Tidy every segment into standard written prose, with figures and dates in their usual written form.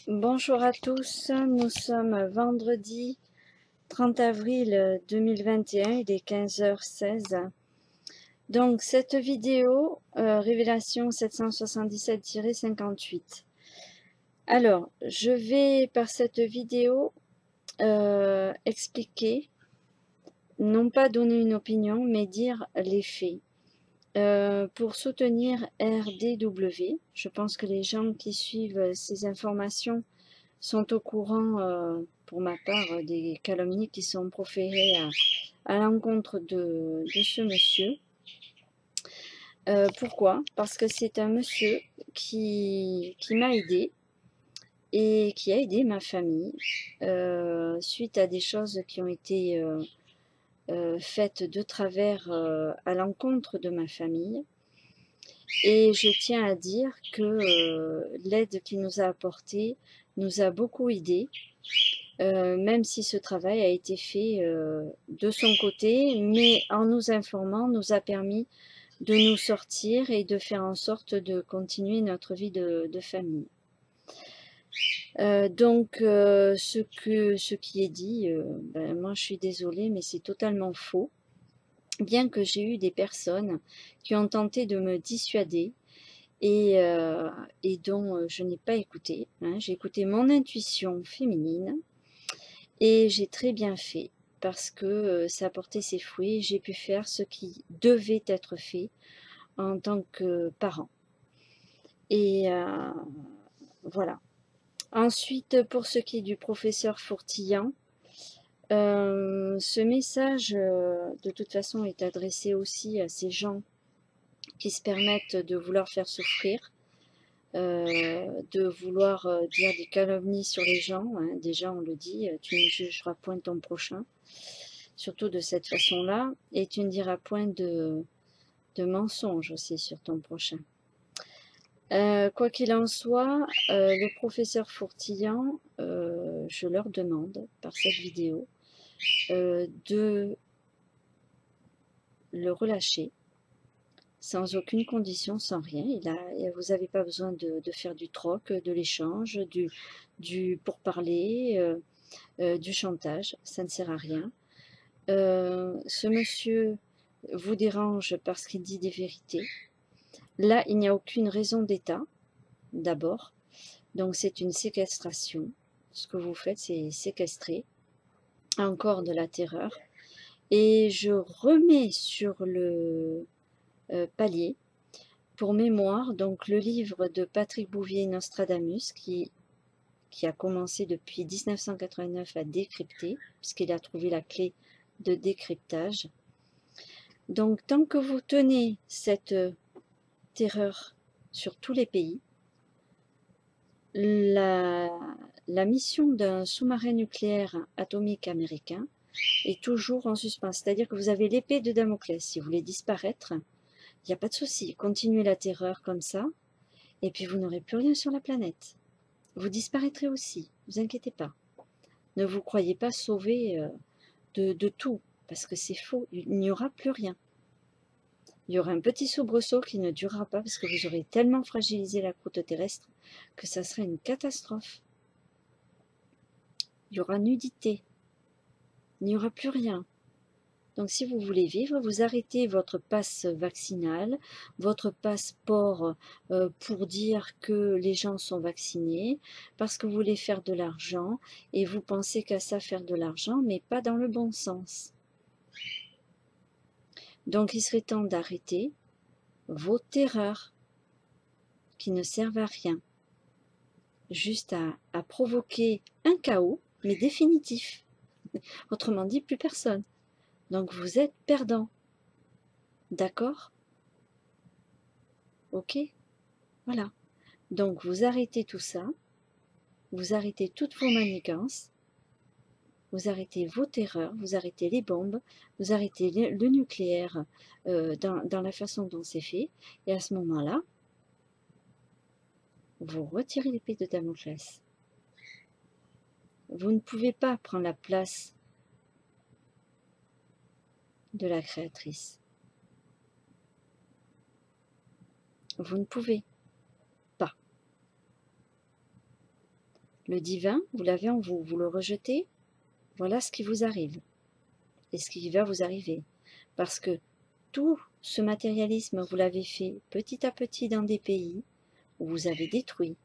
Bonjour à tous, nous sommes vendredi 30 avril 2021, il est 15h16. Donc cette vidéo, révélation 777-58. Alors, je vais par cette vidéo expliquer, non pas donner une opinion, mais dire les faits. Pour soutenir RDW, je pense que les gens qui suivent ces informations sont au courant, pour ma part, des calomnies qui sont proférées à l'encontre de ce monsieur. Pourquoi? Parce que c'est un monsieur qui m'a aidé et qui a aidé ma famille suite à des choses qui ont été faites de travers à l'encontre de ma famille. Et je tiens à dire que l'aide qu'il nous a apportée nous a beaucoup aidés. Même si ce travail a été fait de son côté, mais en nous informant, nous a permis de nous sortir et de faire en sorte de continuer notre vie de famille. Ce qui est dit, moi je suis désolée, mais c'est totalement faux. Bien que j'ai eu des personnes qui ont tenté de me dissuader et dont je n'ai pas écouté. J'ai écouté mon intuition féminine. Et j'ai très bien fait parce que ça a porté ses fruits. J'ai pu faire ce qui devait être fait en tant que parent. Et voilà. Ensuite, pour ce qui est du professeur Fourtillan, ce message, de toute façon, est adressé aussi à ces gens qui se permettent de vouloir faire souffrir, de vouloir dire des calomnies sur les gens. Déjà, on le dit, tu ne jugeras point ton prochain. Surtout de cette façon-là, et tu ne diras point de mensonges aussi sur ton prochain. Quoi qu'il en soit, le professeur Fourtillan, je leur demande par cette vidéo de le relâcher sans aucune condition, sans rien. Vous n'avez pas besoin de faire du troc, de l'échange, du pourparler, du chantage, ça ne sert à rien. Ce monsieur vous dérange parce qu'il dit des vérités. Là, il n'y a aucune raison d'état, d'abord. Donc, c'est une séquestration. Ce que vous faites, c'est séquestrer encore de la terreur. Et je remets sur le palier, pour mémoire, donc le livre de Patrick Bouvier, Nostradamus, qui a commencé depuis 1989 à décrypter, puisqu'il a trouvé la clé de décryptage. Donc, tant que vous tenez cette terreur sur tous les pays, la mission d'un sous-marin nucléaire atomique américain est toujours en suspens. C'est-à-dire que vous avez l'épée de Damoclès. Si vous voulez disparaître, il n'y a pas de souci. Continuez la terreur comme ça, et puis vous n'aurez plus rien sur la planète. Vous disparaîtrez aussi, ne vous inquiétez pas. Ne vous croyez pas sauvé de tout, parce que c'est faux, il n'y aura plus rien. Il y aura un petit soubresaut qui ne durera pas parce que vous aurez tellement fragilisé la croûte terrestre que ça sera une catastrophe. Il y aura nudité. Il n'y aura plus rien. Donc si vous voulez vivre, vous arrêtez votre passe vaccinal, votre passeport pour dire que les gens sont vaccinés, parce que vous voulez faire de l'argent et vous pensez qu'à ça faire de l'argent, mais pas dans le bon sens. Donc il serait temps d'arrêter vos terreurs qui ne servent à rien, juste à provoquer un chaos, mais définitif. Autrement dit, plus personne. Donc vous êtes perdant. D'accord? Ok? Voilà. Donc vous arrêtez tout ça, vous arrêtez toutes vos manigances, vous arrêtez vos terreurs, vous arrêtez les bombes, vous arrêtez le nucléaire dans la façon dont c'est fait, et à ce moment-là, vous retirez l'épée de Damoclès. Vous ne pouvez pas prendre la place de la créatrice. Vous ne pouvez pas. Le divin, vous l'avez en vous, vous le rejetez, voilà ce qui vous arrive et ce qui va vous arriver. Parce que tout ce matérialisme, vous l'avez fait petit à petit dans des pays où vous avez détruit,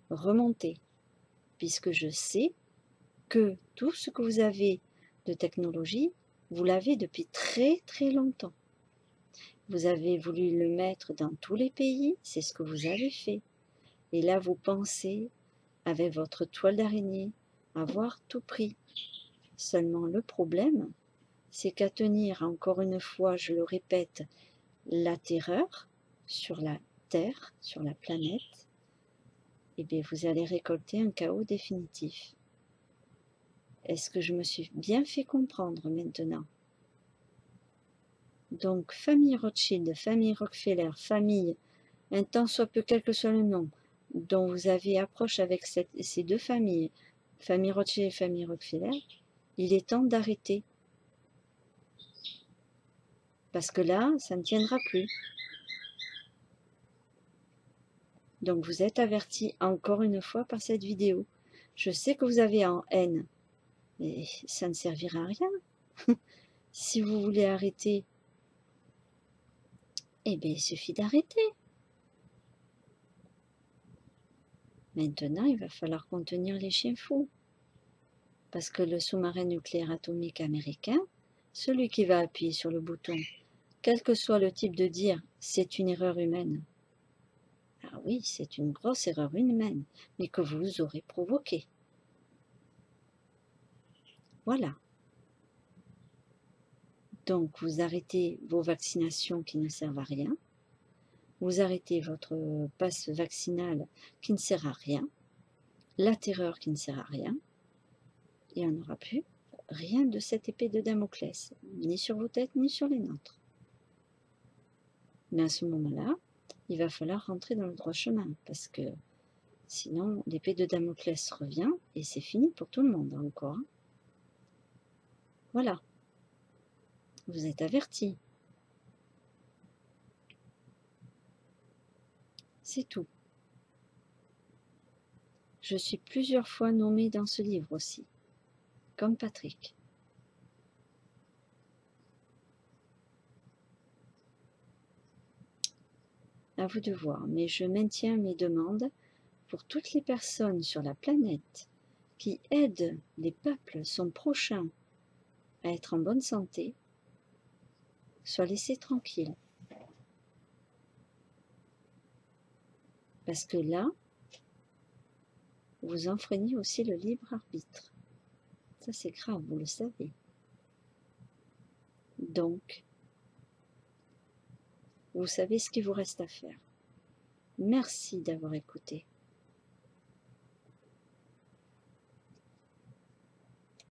remonté, puisque je sais que tout ce que vous avez de technologie, vous l'avez depuis très très longtemps. Vous avez voulu le mettre dans tous les pays, c'est ce que vous avez fait. Et là, vous pensez, avec votre toile d'araignée, avoir tout pris. Seulement le problème, c'est qu'à tenir, encore une fois, je le répète, la terreur sur la Terre, sur la planète, eh bien, vous allez récolter un chaos définitif. Est-ce que je me suis bien fait comprendre maintenant? Donc, famille Rothschild, famille Rockefeller, famille, un tant soit peu quel que soit le nom, dont vous avez approche avec ces deux familles, famille Rothschild et famille Rockefeller, il est temps d'arrêter. Parce que là, ça ne tiendra plus. Donc vous êtes avertis encore une fois par cette vidéo. Je sais que vous avez en haine, mais ça ne servira à rien. Si vous voulez arrêter, eh bien il suffit d'arrêter. Maintenant, il va falloir contenir les chiens fous. Parce que le sous-marin nucléaire atomique américain, celui qui va appuyer sur le bouton, quel que soit le type de dire, c'est une erreur humaine. Ah oui, c'est une grosse erreur humaine, mais que vous aurez provoquée. Voilà. Donc, vous arrêtez vos vaccinations qui ne servent à rien. Vous arrêtez votre passe vaccinal qui ne sert à rien. La terreur qui ne sert à rien. Et on n'aura plus rien de cette épée de Damoclès, ni sur vos têtes, ni sur les nôtres. Mais à ce moment-là, il va falloir rentrer dans le droit chemin, parce que sinon, l'épée de Damoclès revient, et c'est fini pour tout le monde, encore. Voilà. Vous êtes avertis. C'est tout. Je suis plusieurs fois nommée dans ce livre aussi, comme Patrick. À vous de voir, mais je maintiens mes demandes pour toutes les personnes sur la planète qui aident les peuples, son prochain, à être en bonne santé, soient laissés tranquilles. Parce que là, vous enfreignez aussi le libre arbitre. Ça, c'est grave, vous le savez. Donc, vous savez ce qu'il vous reste à faire. Merci d'avoir écouté.